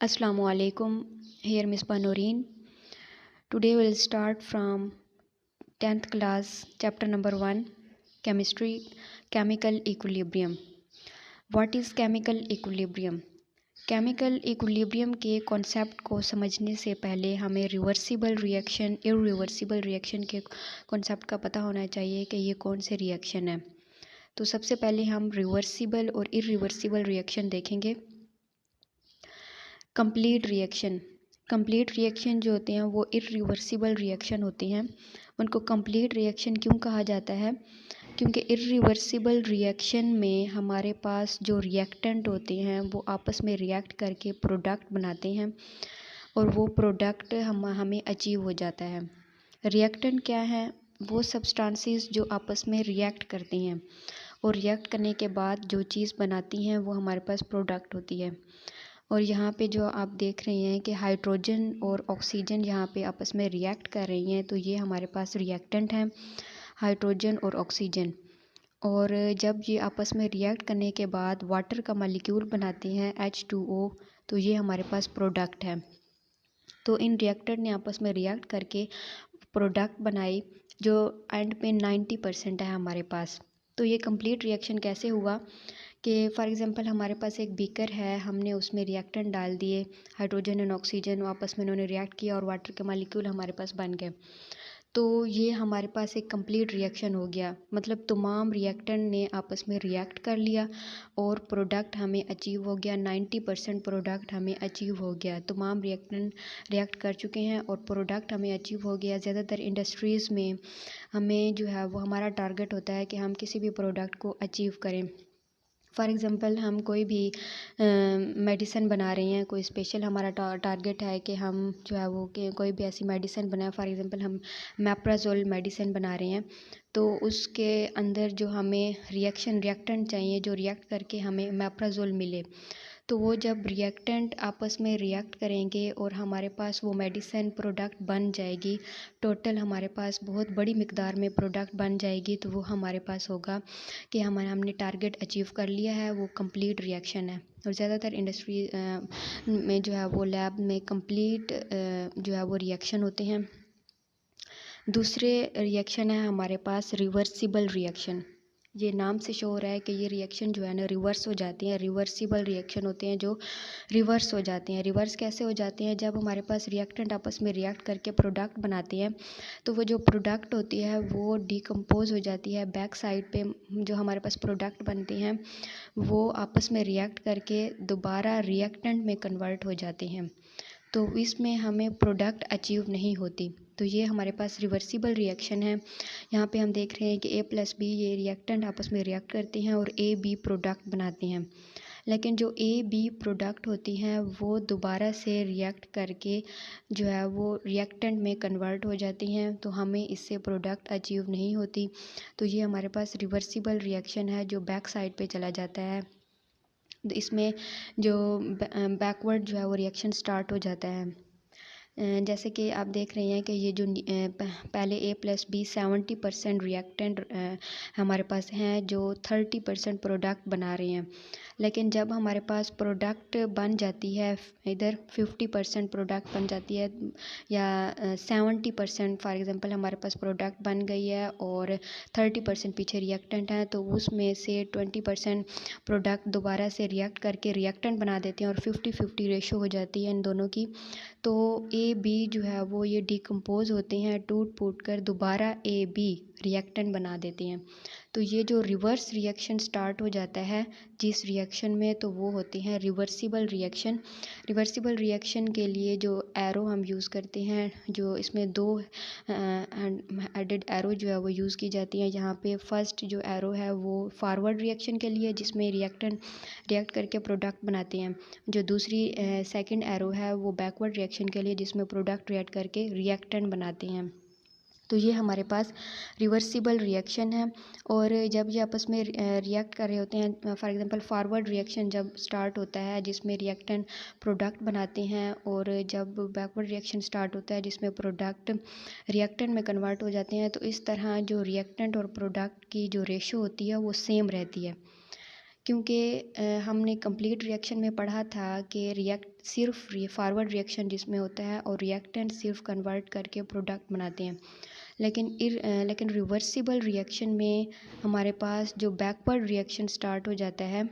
Assalamu alaikum. Here Miss Panoreen. Today we'll start from 10th class, chapter number 1, chemistry, chemical equilibrium. What is chemical equilibrium? Chemical equilibrium के concept को समझने से पहले हमें reversible reaction, irreversible reaction के concept का पता होना चाहिए कि ये कौन से रिएक्शन है। तो सबसे पहले हम रिवर्सिबल और इरिवर्सिबल रिएक्शन देखेंगे। कंप्लीट रिएक्शन जो होते हैं वो इरिवर्सिबल रिएक्शन होते हैं। उनको कंप्लीट रिएक्शन क्यों कहा जाता है? क्योंकि इरिवर्सिबल रिएक्शन में हमारे पास जो रिएक्टेंट होते हैं वो आपस में रिएक्ट करके प्रोडक्ट बनाते हैं और वो प्रोडक्ट हमें अचीव हो जाता है। रिएक्टेंट क्या है? वो सब्सटेंसेस जो आपस में रिएक्ट करती हैं और रिएक्ट करने के बाद जो चीज़ बनाती हैं वो हमारे पास प्रोडक्ट होती है। और यहाँ पे जो आप देख रहे हैं कि हाइड्रोजन और ऑक्सीजन यहाँ पे आपस में रिएक्ट कर रही हैं, तो ये हमारे पास रिएक्टेंट हैं, हाइड्रोजन और ऑक्सीजन। और जब ये आपस में रिएक्ट करने के बाद वाटर का मॉलिक्यूल बनाते हैं H2O, तो ये हमारे पास प्रोडक्ट है। तो इन रिएक्टर ने आपस में रिएक्ट करके प्रोडक्ट बनाई जो एंड पे 90% है हमारे पास। तो ये कंप्लीट रिएक्शन कैसे हुआ कि फॉर एग्जांपल हमारे पास एक बीकर है, हमने उसमें रिएक्टेंट डाल दिए, हाइड्रोजन एंड ऑक्सीजन आपस में उन्होंने रिएक्ट किया और वाटर के मॉलिक्यूल हमारे पास बन गए। तो ये हमारे पास एक कंप्लीट रिएक्शन हो गया, मतलब तमाम रिएक्टेंट ने आपस में रिएक्ट कर लिया और प्रोडक्ट हमें अचीव हो गया। 90% प्रोडक्ट हमें अचीव हो गया। तमाम रिएक्टेंट रिएक्ट कर चुके हैं और प्रोडक्ट हमें अचीव हो गया। ज़्यादातर इंडस्ट्रीज़ में हमें जो है वो हमारा टारगेट होता है कि हम किसी भी प्रोडक्ट को अचीव करें। फॉर एग्ज़ाम्पल हम कोई भी मेडिसिन बना रहे हैं, कोई स्पेशल हमारा टारगेट है कि हम जो है वो कि कोई भी ऐसी मेडिसिन बनाए। फॉर एग्ज़ाम्पल हम मैप्राजोल मेडिसिन बना रहे हैं, तो उसके अंदर जो हमें रिएक्टेंट चाहिए जो रिएक्ट करके हमें मैप्राजोल मिले, तो वो जब रिएक्टेंट आपस में रिएक्ट करेंगे और हमारे पास वो मेडिसिन प्रोडक्ट बन जाएगी, टोटल हमारे पास बहुत बड़ी मिकदार में प्रोडक्ट बन जाएगी, तो वो हमारे पास होगा कि हमने टारगेट अचीव कर लिया है, वो कंप्लीट रिएक्शन है। और ज़्यादातर इंडस्ट्री में जो है वो लैब में कंप्लीट जो है वो रिएक्शन होते हैं। दूसरे रिएक्शन है हमारे पास रिवर्सिबल रिएक्शन। ये नाम से शो हो रहा है कि ये रिएक्शन जो है ना रिवर्स हो जाती हैं। रिवर्सिबल रिएक्शन होते हैं जो रिवर्स हो जाते हैं। रिवर्स कैसे हो जाते हैं? जब हमारे पास रिएक्टेंट आपस में रिएक्ट करके प्रोडक्ट बनाते हैं, तो वो जो प्रोडक्ट होती है वो डिकम्पोज हो जाती है। बैक साइड पे जो हमारे पास प्रोडक्ट बनते हैं वो आपस में रिएक्ट करके दोबारा रिएक्टेंट में कन्वर्ट हो जाते हैं, तो इसमें हमें प्रोडक्ट अचीव नहीं होती। तो ये हमारे पास रिवर्सिबल रिएक्शन है। यहाँ पे हम देख रहे हैं कि A+B ये रिएक्टेंट आपस में रिएक्ट करते हैं और AB प्रोडक्ट बनाते हैं। लेकिन जो AB प्रोडक्ट होती हैं वो दोबारा से रिएक्ट करके जो है वो रिएक्टेंट में कन्वर्ट हो जाती हैं, तो हमें इससे प्रोडक्ट अचीव नहीं होती। तो ये हमारे पास रिवर्सिबल रिएक्शन है जो बैक साइड पे चला जाता है। इसमें जो बैकवर्ड जो है वो रिएक्शन स्टार्ट हो जाता है। जैसे कि आप देख रहे हैं कि ये जो पहले A+B 70% रिएक्टेंट हमारे पास हैं जो 30% प्रोडक्ट बना रहे हैं। लेकिन जब हमारे पास प्रोडक्ट बन जाती है, इधर 50% प्रोडक्ट बन जाती है या 70% फॉर एग्ज़ाम्पल हमारे पास प्रोडक्ट बन गई है और 30% पीछे रिएक्टेंट है, तो उसमें से 20% प्रोडक्ट दोबारा से रिएक्ट करके रिएक्टेंट बना देते हैं और 50-50 रेशो हो जाती है इन दोनों की। तो AB जो है वो ये डिकम्पोज होते हैं, टूट फूट कर दोबारा AB रिएक्टेंट बना देते हैं। तो ये जो रिवर्स रिएक्शन स्टार्ट हो जाता है जिस रिएक्शन में, तो वो होते हैं रिवर्सिबल रिएक्शन। रिवर्सिबल रिएक्शन के लिए जो एरो हम यूज़ करते हैं, जो इसमें 2 एडेड एरो जो है वो यूज़ की जाती है। यहाँ पे फर्स्ट जो एरो है वो फॉरवर्ड रिएक्शन के लिए जिसमें रिएक्टेंट रिएक्ट करके प्रोडक्ट बनाते हैं। जो दूसरी सेकंड एरो है वो बैकवर्ड रिएक्शन के लिए जिसमें प्रोडक्ट रिएक्ट करके रिएक्टेंट बनाते हैं। तो ये हमारे पास रिवर्सिबल रिएक्शन है। और जब ये आपस में रिएक्ट कर रहे होते हैं, फॉर एग्जांपल फॉरवर्ड रिएक्शन जब स्टार्ट होता है जिसमें रिएक्टेंट प्रोडक्ट बनाते हैं, और जब बैकवर्ड रिएक्शन स्टार्ट होता है जिसमें प्रोडक्ट रिएक्टेंट में कन्वर्ट हो जाते हैं, तो इस तरह जो रिएक्टेंट और प्रोडक्ट की जो रेशो होती है वो सेम रहती है। क्योंकि हमने कंप्लीट रिएक्शन में पढ़ा था कि सिर्फ फॉरवर्ड रिएक्शन जिसमें होता है और रिएक्टेंट सिर्फ कन्वर्ट करके प्रोडक्ट बनाते हैं, लेकिन रिवर्सिबल रिएक्शन में हमारे पास जो बैकवर्ड रिएक्शन स्टार्ट हो जाता है,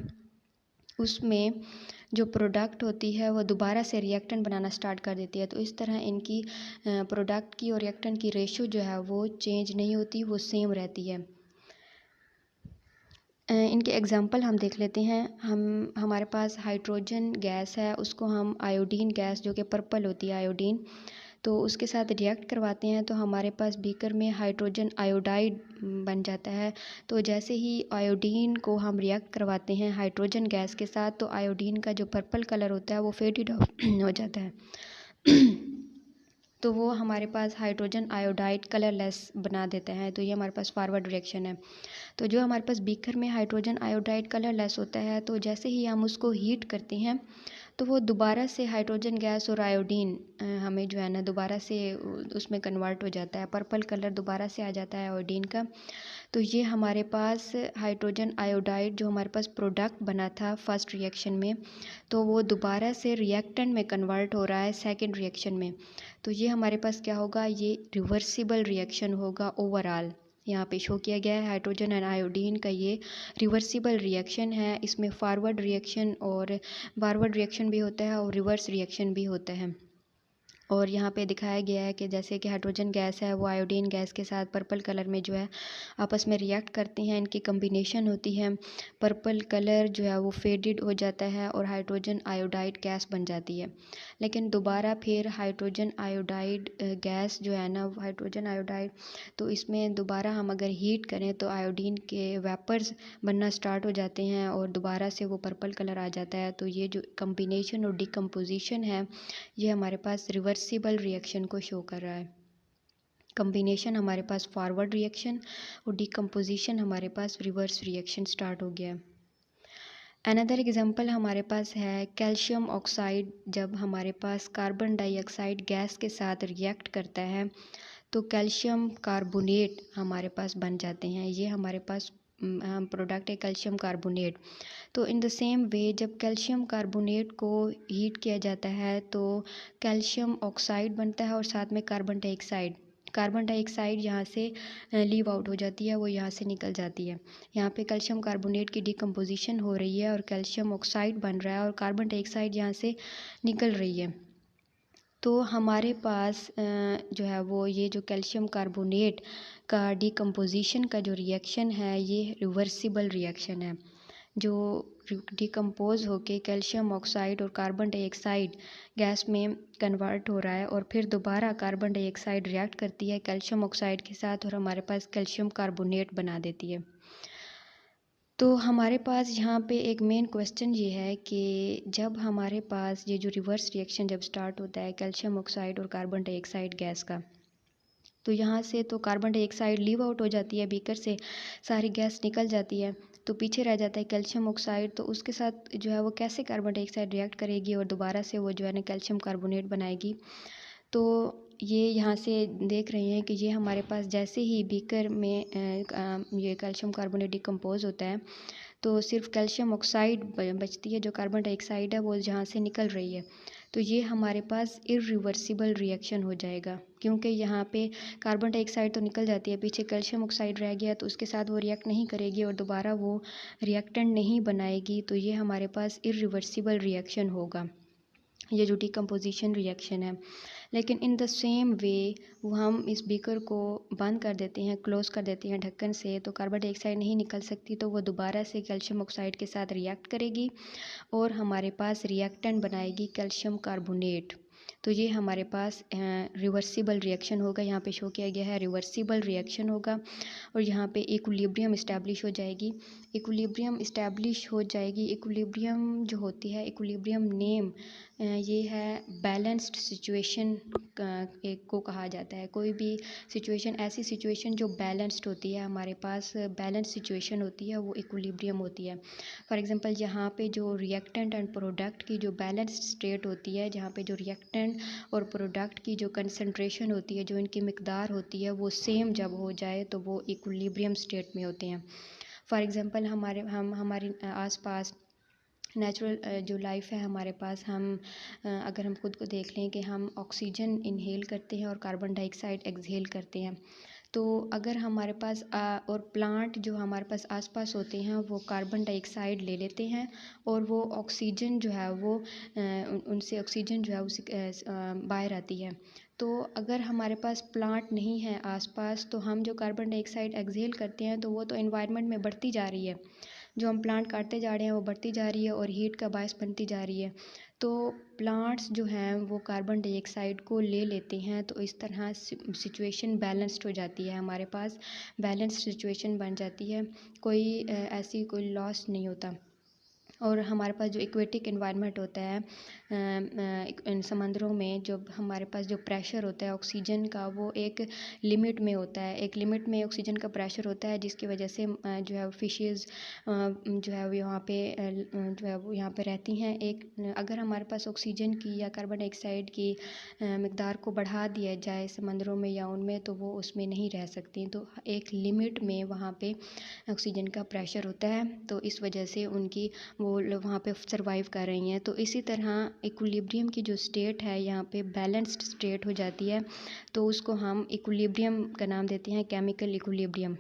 उसमें जो प्रोडक्ट होती है वो दोबारा से रिएक्टेंट बनाना स्टार्ट कर देती है। तो इस तरह इनकी प्रोडक्ट की और रिएक्टेंट की रेशो जो है वो चेंज नहीं होती, वो सेम रहती है। इनके एग्जांपल हम देख लेते हैं। हमारे पास हाइड्रोजन गैस है, उसको हम आयोडीन गैस जो कि पर्पल होती है आयोडीन, तो उसके साथ रिएक्ट करवाते हैं तो हमारे पास बीकर में हाइड्रोजन आयोडाइड बन जाता है। तो जैसे ही आयोडीन को हम रिएक्ट करवाते हैं हाइड्रोजन गैस के साथ, तो आयोडीन का जो पर्पल कलर होता है वो फेडेड हो जाता है। तो वो हमारे पास हाइड्रोजन आयोडाइड कलरलेस बना देता है। तो ये हमारे पास फॉरवर्ड रिएक्शन है। तो जो हमारे पास बीकर में हाइड्रोजन आयोडाइड कलरलेस होता है, तो जैसे ही हम उसको हीट करते हैं तो वो दोबारा से हाइड्रोजन गैस और आयोडीन हमें जो है ना दोबारा से उसमें कन्वर्ट हो जाता है, पर्पल कलर दोबारा से आ जाता है आयोडीन का। तो ये हमारे पास हाइड्रोजन आयोडाइड जो हमारे पास प्रोडक्ट बना था फर्स्ट रिएक्शन में, तो वो दोबारा से रिएक्टेंट में कन्वर्ट हो रहा है सेकेंड रिएक्शन में। तो ये हमारे पास क्या होगा, ये रिवर्सिबल रिएक्शन होगा ओवरऑल। यहाँ पे शो किया गया है हाइड्रोजन एंड आयोडीन का ये रिवर्सिबल रिएक्शन है। इसमें फॉरवर्ड रिएक्शन और फॉरवर्ड रिएक्शन भी होता है और रिवर्स रिएक्शन भी होता है। और यहाँ पे दिखाया गया है कि जैसे कि हाइड्रोजन गैस है वो आयोडीन गैस के साथ पर्पल कलर में जो है आपस में रिएक्ट करते हैं, इनकी कम्बिनेशन होती है, पर्पल कलर जो है वो फेडेड हो जाता है और हाइड्रोजन आयोडाइड गैस बन जाती है। लेकिन दोबारा फिर हाइड्रोजन आयोडाइड गैस जो है ना, हाइड्रोजन आयोडाइड, तो इसमें दोबारा हम अगर हीट करें तो आयोडीन के वेपर्स बनना स्टार्ट हो जाते हैं और दोबारा से वो पर्पल कलर आ जाता है। तो ये जो कम्बिनेशन और डिकम्पोजिशन है ये हमारे पास रिवर्सिबल रिएक्शन को शो कर रहा है। कम्बिनेशन हमारे पास फॉरवर्ड रिएक्शन और डिकम्पोजिशन हमारे पास रिवर्स रिएक्शन स्टार्ट हो गया। अनदर एग्जांपल हमारे पास है कैल्शियम ऑक्साइड। जब हमारे पास कार्बन डाइऑक्साइड गैस के साथ रिएक्ट करता है तो कैल्शियम कार्बोनेट हमारे पास बन जाते हैं। ये हमारे पास प्रोडक्ट है कैल्शियम कार्बोनेट। तो इन द सेम वे जब कैल्शियम कार्बोनेट को हीट किया जाता है तो कैल्शियम ऑक्साइड बनता है और साथ में कार्बन डाइऑक्साइड यहाँ से लीव आउट हो जाती है, वो यहाँ से निकल जाती है। यहाँ पे कैल्शियम कार्बोनेट की डिकम्पोजिशन हो रही है और कैल्शियम ऑक्साइड बन रहा है और कार्बन डाइऑक्साइड यहाँ से निकल रही है। तो हमारे पास जो है वो ये जो कैल्शियम कार्बोनेट का डिकम्पोजिशन का जो रिएक्शन है ये रिवर्सिबल रिएक्शन है, जो डिकम्पोज होके कैल्शियम ऑक्साइड और कार्बन डाइऑक्साइड गैस में कन्वर्ट हो रहा है और फिर दोबारा कार्बन डाइऑक्साइड रिएक्ट करती है कैल्शियम ऑक्साइड के साथ और हमारे पास कैल्शियम कार्बोनेट बना देती है। तो हमारे पास यहाँ पे एक मेन क्वेश्चन ये है कि जब हमारे पास ये जो रिवर्स रिएक्शन जब स्टार्ट होता है कैल्शियम ऑक्साइड और कार्बन डाइऑक्साइड गैस का, तो यहाँ से तो कार्बन डाइऑक्साइड लीव आउट हो जाती है, बीकर से सारी गैस निकल जाती है, तो पीछे रह जाता है कैल्शियम ऑक्साइड। तो उसके साथ जो है वो कैसे कार्बन डाइऑक्साइड रिएक्ट करेगी और दोबारा से वो जो है ना कैल्शियम कार्बोनेट बनाएगी। तो ये यहाँ से देख रहे हैं कि ये हमारे पास जैसे ही बीकर में ये कैल्शियम कार्बोनेट डिकम्पोज होता है तो सिर्फ कैल्शियम ऑक्साइड बचती है, जो कार्बन डाइऑक्साइड है वो जहाँ से निकल रही है। तो ये हमारे पास इरिवर्सिबल रिएक्शन हो जाएगा, क्योंकि यहाँ पे कार्बन डाइऑक्साइड तो निकल जाती है, पीछे कैल्शियम ऑक्साइड रह गया, तो उसके साथ वो रिएक्ट नहीं करेगी और दोबारा वो रिएक्टेंट नहीं बनाएगी। तो ये हमारे पास इरिवर्सिबल रिएक्शन होगा, ये जो डिकम्पोजिशन रिएक्शन है। लेकिन इन द सेम वे वो हम इस बीकर को बंद कर देते हैं, क्लोज कर देते हैं ढक्कन से, तो कार्बन डाइऑक्साइड नहीं निकल सकती, तो वो दोबारा से कैल्शियम ऑक्साइड के साथ रिएक्ट करेगी और हमारे पास रिएक्टेंट बनाएगी कैल्शियम कार्बोनेट। तो ये हमारे पास रिवर्सिबल रिएक्शन होगा, यहाँ पे शो किया गया है रिवर्सिबल रिएक्शन होगा और यहाँ पे इक्विलिब्रियम इस्टेब्लिश हो जाएगी। इक्विलिब्रियम इस्टेब्लिश हो जाएगी, इक्विलिब्रियम जो होती है, इक्विलिब्रियम नेम ये है बैलेंस्ड सिचुएशन एक को कहा जाता है। कोई भी सिचुएशन, ऐसी सिचुएशन जो बैलेंस्ड होती है, हमारे पास बैलेंस सिचुएशन होती है, वो इक्विलिब्रियम होती है। फॉर एग्जांपल यहाँ पे जो रिएक्टेंट एंड प्रोडक्ट की जो बैलेंस्ड स्टेट होती है, जहाँ पे जो रिएक्टेंट और प्रोडक्ट की जो कंसंट्रेशन होती है, जो इनकी मिकदार होती है, वो सेम जब हो जाए तो वो इक्विलिब्रियम स्टेट में होते हैं। फॉर एग्ज़ाम्पल हमारे आसपास नेचुरल जो लाइफ है हमारे पास, अगर हम खुद को देख लें कि हम ऑक्सीजन इनहेल करते हैं और कार्बन डाइऑक्साइड एक्सहेल करते हैं, तो अगर हमारे पास और प्लांट जो हमारे पास आसपास होते हैं वो कार्बन डाइऑक्साइड ले लेते हैं और वो ऑक्सीजन जो है वो उनसे ऑक्सीजन जो है उसे बाहर आती है। तो अगर हमारे पास प्लांट नहीं है आसपास, तो हम जो कार्बन डाइऑक्साइड एक्सहेल करते हैं तो वो तो एनवायरनमेंट में बढ़ती जा रही है, जो हम प्लांट काटते जा रहे हैं वो बढ़ती जा रही है और हीट का बायस बनती जा रही है। तो प्लांट्स जो हैं वो कार्बन डाइऑक्साइड को ले लेते हैं, तो इस तरह सिचुएशन बैलेंस्ड हो जाती है, हमारे पास बैलेंस्ड सिचुएशन बन जाती है, ऐसी कोई लॉस नहीं होता। और हमारे पास जो एक्वेटिक एनवायरनमेंट होता है इन समंदरों में, जो हमारे पास जो प्रेशर होता है ऑक्सीजन का, वो एक लिमिट में होता है, एक लिमिट में ऑक्सीजन का प्रेशर होता है, जिसकी वजह से जो है फिशेस जो है वो यहाँ पे जो है वो यहाँ पे रहती हैं। अगर हमारे पास ऑक्सीजन की या कार्बन डाइऑक्साइड की मिकदार को बढ़ा दिया जाए समंदरों में या उनमें, तो वो उसमें नहीं रह सकती। तो एक लिमिट में वहाँ पे ऑक्सीजन का प्रेशर होता है, तो इस वजह से उनकी वो लोग वहाँ पे सर्वाइव कर रही हैं। तो इसी तरह इक्विलिब्रियम की जो स्टेट है यहाँ पे बैलेंस्ड स्टेट हो जाती है, तो उसको हम इक्विलिब्रियम का नाम देते हैं, केमिकल इक्विलिब्रियम।